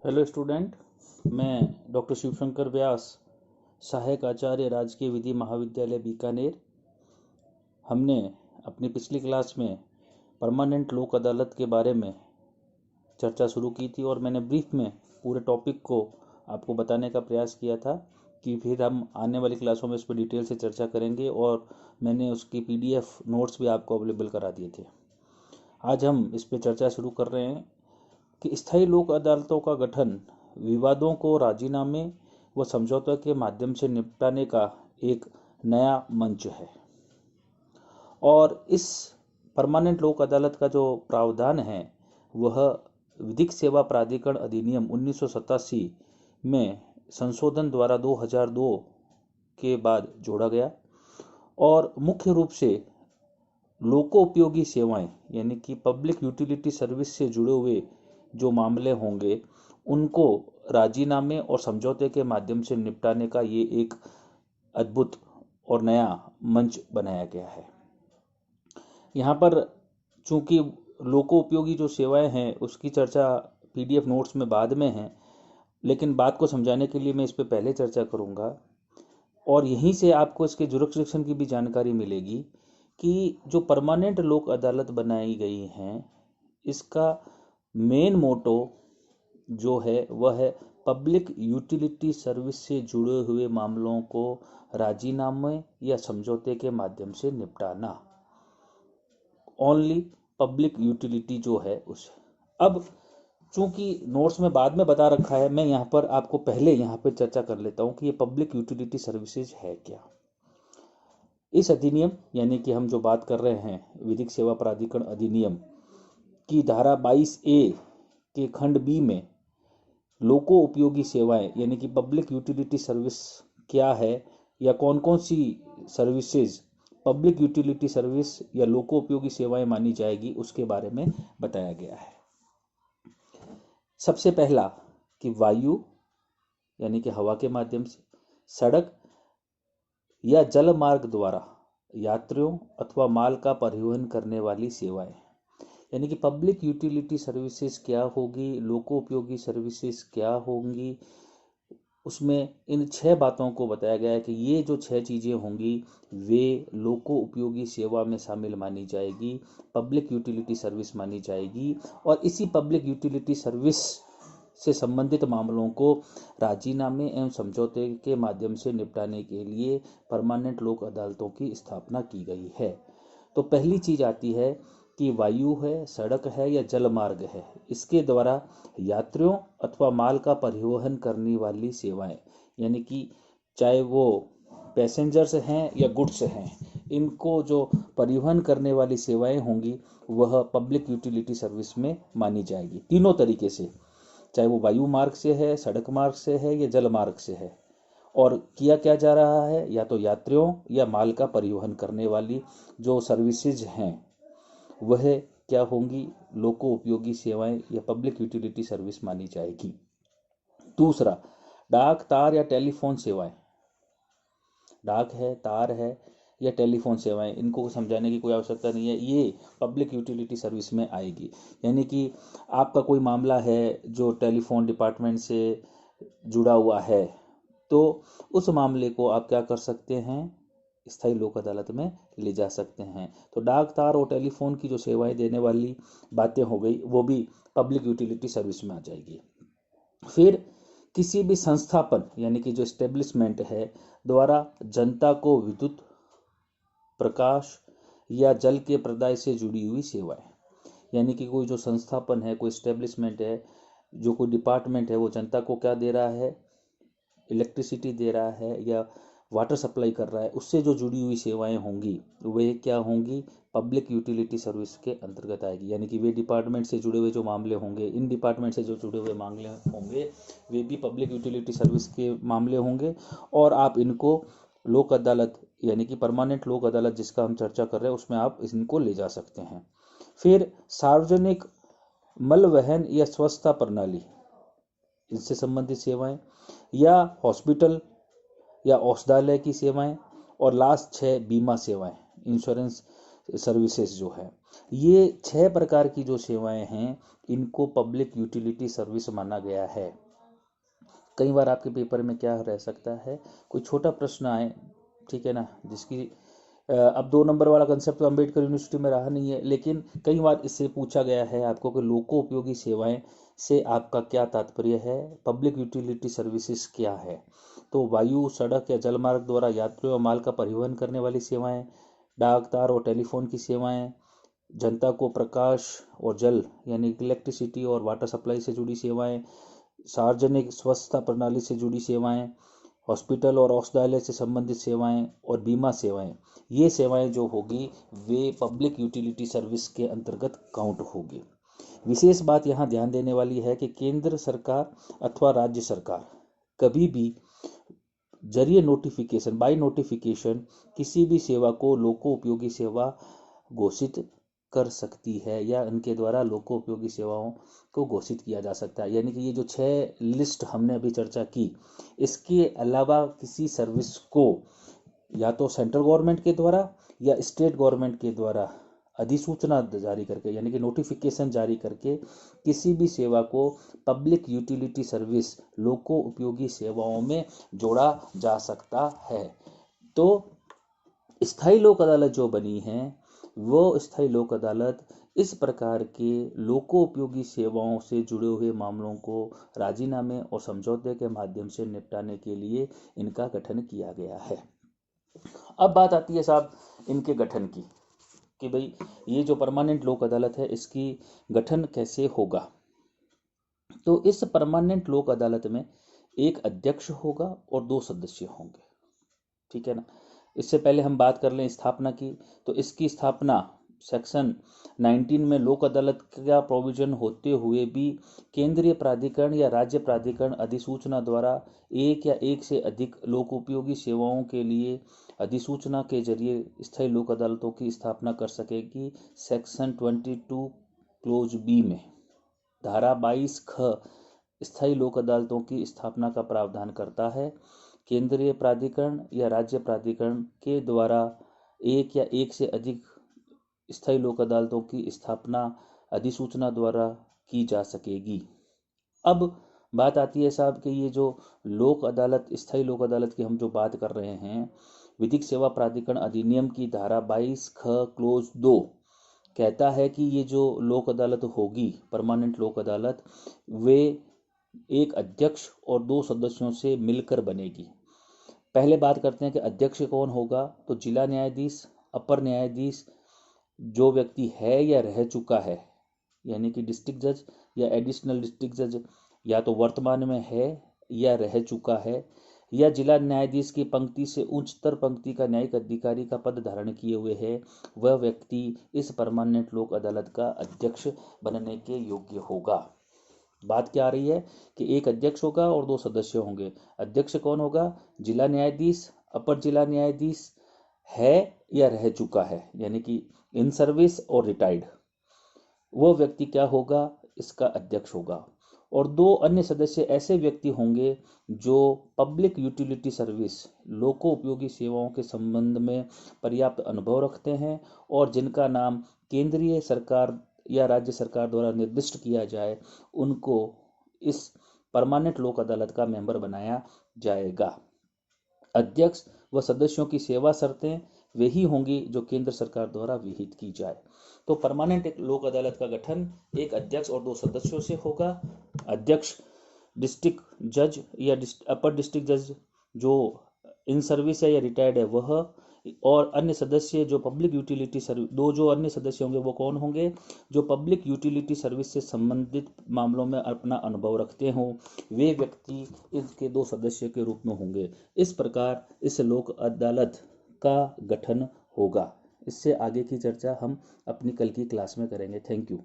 Hello student, मैं doctor Shivshankar व्यास, सहायक आचार्य, राजकीय विधि महाविद्यालय बीकानेर। हमने अपनी पिछली क्लास में परमानेंट लोक अदालत के बारे में चर्चा शुरू की थी और मैंने ब्रीफ में पूरे टॉपिक को आपको बताने का प्रयास किया था कि फिर हम आने वाली क्लासों में इस पर डिटेल से चर्चा करेंगे, और मैंने उसकी PDF नोट्स भी आपको अवेलेबल करा दिए थे। आज हम इस पर चर्चा शुरू कर रहे हैं कि स्थायी लोक अदालतों का गठन विवादों को राजीनामे व समझौते के माध्यम से निपटाने का एक नया मंच है। और इस परमानेंट लोक अदालत का जो प्रावधान है वह विधिक सेवा प्राधिकरण अधिनियम 1987 में संशोधन द्वारा 2002 के बाद जोड़ा गया, और मुख्य रूप से लोकोपयोगी सेवाएं यानी कि पब्लिक यूटिलिटी सर्विस से जुड़े हुए जो मामले होंगे उनको राजीनामे और समझौते के माध्यम से निपटाने का ये एक अद्भुत और नया मंच बनाया गया है। यहाँ पर चूंकि लोकोपयोगी जो सेवाएं हैं उसकी चर्चा PDF नोट्स में बाद में है, लेकिन बात को समझाने के लिए मैं इस पर पहले चर्चा करूँगा, और यहीं से आपको इसके जुरिस्डिक्शन की भी जानकारी मिलेगी कि जो परमानेंट लोक अदालत बनाई गई हैं इसका मेन मोटो जो है वह है पब्लिक यूटिलिटी सर्विस से जुड़े हुए मामलों को राजीनामे या समझौते के माध्यम से निपटाना। ओनली पब्लिक यूटिलिटी जो है उसे। अब चूंकि नोट्स में बाद में बता रखा है, मैं यहाँ पर आपको पहले यहाँ पर चर्चा कर लेता हूँ कि ये पब्लिक यूटिलिटी सर्विसेज है क्या। इस अधिनियम यानी कि हम जो बात कर रहे हैं विधिक सेवा प्राधिकरण अधिनियम की धारा 22A के खंड B में लोको उपयोगी सेवाएं यानी कि पब्लिक यूटिलिटी सर्विस क्या है या कौन कौन सी सर्विसेज पब्लिक यूटिलिटी सर्विस या लोको उपयोगी सेवाएं मानी जाएगी उसके बारे में बताया गया है। सबसे पहला कि वायु यानी कि हवा के माध्यम से, सड़क या जल मार्ग द्वारा यात्रियों अथवा माल का परिवहन करने वाली सेवाएं, यानी कि पब्लिक यूटिलिटी सर्विसेज क्या होगी, लोको उपयोगी सर्विसेज क्या होंगी। उसमें इन 6 बातों को बताया गया है कि ये जो 6 चीज़ें होंगी वे लोको उपयोगी सेवा में शामिल मानी जाएगी, पब्लिक यूटिलिटी सर्विस मानी जाएगी, और इसी पब्लिक यूटिलिटी सर्विस से संबंधित मामलों को राजीनामे एवं समझौते के माध्यम से निपटाने के लिए परमानेंट लोक अदालतों की स्थापना की गई है। तो पहली चीज आती है कि वायु है, सड़क है या जल मार्ग है, इसके द्वारा यात्रियों अथवा माल का परिवहन करने वाली सेवाएं, यानी कि चाहे वो पैसेंजर्स हैं या गुड्स हैं, इनको जो परिवहन करने वाली सेवाएं होंगी वह पब्लिक यूटिलिटी सर्विस में मानी जाएगी, तीनों तरीके से, चाहे वो वायु मार्ग से है, सड़क मार्ग से है या जल मार्ग से है। और किया क्या जा रहा है, या तो यात्रियों या माल का परिवहन करने वाली जो सर्विसेज हैं वह क्या होंगी, लोको उपयोगी सेवाएं या पब्लिक यूटिलिटी सर्विस मानी जाएगी। दूसरा, डाक, तार या टेलीफोन सेवाएं, डाक है, तार है या टेलीफोन सेवाएं, इनको समझाने की कोई आवश्यकता नहीं है, ये पब्लिक यूटिलिटी सर्विस में आएगी। यानी कि आपका कोई मामला है जो टेलीफोन डिपार्टमेंट से जुड़ा हुआ है, तो उस मामले को आप क्या कर सकते हैं, स्थायी लोक अदालत में ले जा सकते हैं। तो डाक, तार और टेलीफोन की जो सेवाएं देने वाली बातें हो गई वो भी पब्लिक यूटिलिटी सर्विस में आ जाएगी। फिर किसी भी संस्थापन यानी कि जो एस्टेब्लिशमेंट है द्वारा जनता को विद्युत, प्रकाश या जल के प्रदाय से जुड़ी हुई सेवाएं, यानी कि कोई जो संस्थापन है, कोई एस्टेब्लिशमेंट है, जो कोई डिपार्टमेंट है, वो जनता को क्या दे रहा है, इलेक्ट्रिसिटी दे रहा है या वाटर सप्लाई कर रहा है, उससे जो जुड़ी हुई सेवाएं होंगी वे क्या होंगी, पब्लिक यूटिलिटी सर्विस के अंतर्गत आएगी। यानी कि वे डिपार्टमेंट से जुड़े हुए जो मामले होंगे, इन डिपार्टमेंट से जो जुड़े हुए मामले होंगे वे भी पब्लिक यूटिलिटी सर्विस के मामले होंगे, और आप इनको लोक अदालत यानी कि परमानेंट लोक अदालत जिसका हम चर्चा कर रहे हैं उसमें आप इनको ले जा सकते हैं। फिर सार्वजनिक मल वहन या स्वच्छता प्रणाली, इनसे संबंधित सेवाएं, या हॉस्पिटल या औषधालय की सेवाएं, और लास्ट 6 बीमा सेवाएं, इंश्योरेंस सर्विसेज जो है, ये 6 प्रकार की जो सेवाएं हैं इनको पब्लिक यूटिलिटी सर्विस माना गया है। कई बार आपके पेपर में क्या रह सकता है, कोई छोटा प्रश्न आए, ठीक है ना, जिसकी अब 2 नंबर वाला कंसेप्ट तो अम्बेडकर यूनिवर्सिटी में रहा नहीं है, लेकिन कई बार इससे पूछा गया है आपको कि लोको उपयोगी सेवाएं से आपका क्या तात्पर्य है, पब्लिक यूटिलिटी सर्विसेज क्या है। तो वायु, सड़क या जलमार्ग द्वारा यात्रियों और माल का परिवहन करने वाली सेवाएं, डाक, तार और टेलीफोन की सेवाएं, जनता को प्रकाश और जल यानी इलेक्ट्रिसिटी और वाटर सप्लाई से जुड़ी सेवाएं, सार्वजनिक स्वच्छता प्रणाली से जुड़ी सेवाएं, हॉस्पिटल और औषधालय से संबंधित सेवाएं और बीमा सेवाएं, ये सेवाएं जो होगी वे पब्लिक यूटिलिटी सर्विस के अंतर्गत काउंट होगी। विशेष बात यहाँ ध्यान देने वाली है कि केंद्र सरकार अथवा राज्य सरकार कभी भी जरिए नोटिफिकेशन, बाय नोटिफिकेशन किसी भी सेवा को लोको उपयोगी सेवा घोषित कर सकती है या इनके द्वारा लोको उपयोगी सेवाओं को घोषित किया जा सकता है। यानी कि ये जो 6 लिस्ट हमने अभी चर्चा की, इसके अलावा किसी सर्विस को या तो सेंट्रल गवर्नमेंट के द्वारा या स्टेट गवर्नमेंट के द्वारा अधिसूचना जारी करके यानी कि नोटिफिकेशन जारी करके किसी भी सेवा को पब्लिक यूटिलिटी सर्विस, लोको उपयोगी सेवाओं में जोड़ा जा सकता है। तो स्थायी लोक अदालत जो बनी है वो स्थायी लोक अदालत इस प्रकार के लोको उपयोगी सेवाओं से जुड़े हुए मामलों को राजीनामे और समझौते के माध्यम से निपटाने के लिए इनका गठन किया गया है। अब बात आती है साहब इनके गठन की, कि भाई ये जो परमानेंट लोक अदालत है इसकी गठन कैसे होगा। तो इस परमानेंट लोक अदालत में एक अध्यक्ष होगा और 2 सदस्य होंगे, ठीक है ना। इससे पहले हम बात कर लें स्थापना की, तो इसकी स्थापना सेक्शन 19 में लोक अदालत का प्रोविजन होते हुए भी केंद्रीय प्राधिकरण या राज्य प्राधिकरण अधिसूचना द्वारा एक या एक से अधिक लोक उपयोगी सेवाओं के लिए अधिसूचना के जरिए स्थायी लोक अदालतों की स्थापना कर सकेगी। सेक्शन 22 क्लोज बी में धारा 22 ख स्थायी लोक अदालतों की स्थापना का प्रावधान करता है। केंद्रीय प्राधिकरण या राज्य प्राधिकरण के द्वारा एक या एक से अधिक स्थायी लोक अदालतों की स्थापना अधिसूचना द्वारा की जा सकेगी। अब बात आती है साहब कि ये जो लोक अदालत, स्थायी लोक अदालत की हम जो बात कर रहे हैं, विधिक सेवा प्राधिकरण अधिनियम की धारा 22 ख क्लोज 2 कहता है कि ये जो लोक अदालत होगी, परमानेंट लोक अदालत, वे एक अध्यक्ष और 2 सदस्यों से मिलकर बनेगी। पहले बात करते हैं कि अध्यक्ष कौन होगा। तो जिला न्यायाधीश, अपर न्यायाधीश, जो व्यक्ति है या रह चुका है यानी कि डिस्ट्रिक्ट जज या एडिशनल डिस्ट्रिक्ट जज या तो वर्तमान में है या रह चुका है, या जिला न्यायाधीश की पंक्ति से उच्चतर पंक्ति का न्यायिक अधिकारी का पद धारण किए हुए है, वह व्यक्ति इस परमानेंट लोक अदालत का अध्यक्ष बनने के योग्य होगा। बात क्या आ रही है कि एक अध्यक्ष होगा और 2 सदस्य होंगे। अध्यक्ष कौन होगा? जिला न्यायाधीश, अपर जिला न्यायाधीश है या रह चुका है यानी कि इन सर्विस और रिटायर्ड, वो व्यक्ति क्या होगा? इसका अध्यक्ष होगा। और 2 अन्य सदस्य ऐसे व्यक्ति होंगे जो पब्लिक यूटिलिटी सर्विस, लोको उपयोगी सेवाओं के संबंध में पर्याप्त अनुभव रखते हैं और जिनका नाम केंद्रीय सरकार या राज्य सरकार द्वारा निर्दिष्ट किया जाए, उनको इस परमानेंट लोक अदालत का मेंबर बनाया जाएगा। अध्यक्ष व सदस्यों की सेवा शर्तें वही होंगी जो केंद्र सरकार द्वारा विहित की जाए। तो परमानेंट लोक अदालत का गठन एक अध्यक्ष और 2 सदस्यों से होगा। अध्यक्ष डिस्ट्रिक्ट जज या अपर डिस्ट्रिक्ट जज जो इन सर्विस है या रिटायर्ड है वह, और अन्य सदस्य जो पब्लिक यूटिलिटी सर्विस, 2 जो अन्य सदस्य होंगे वो कौन होंगे? जो पब्लिक यूटिलिटी सर्विस से संबंधित मामलों में अपना अनुभव रखते हों, वे व्यक्ति इसके 2 सदस्य के रूप में होंगे। इस प्रकार इस लोक अदालत का गठन होगा। इससे आगे की चर्चा हम अपनी कल की क्लास में करेंगे। Thank you.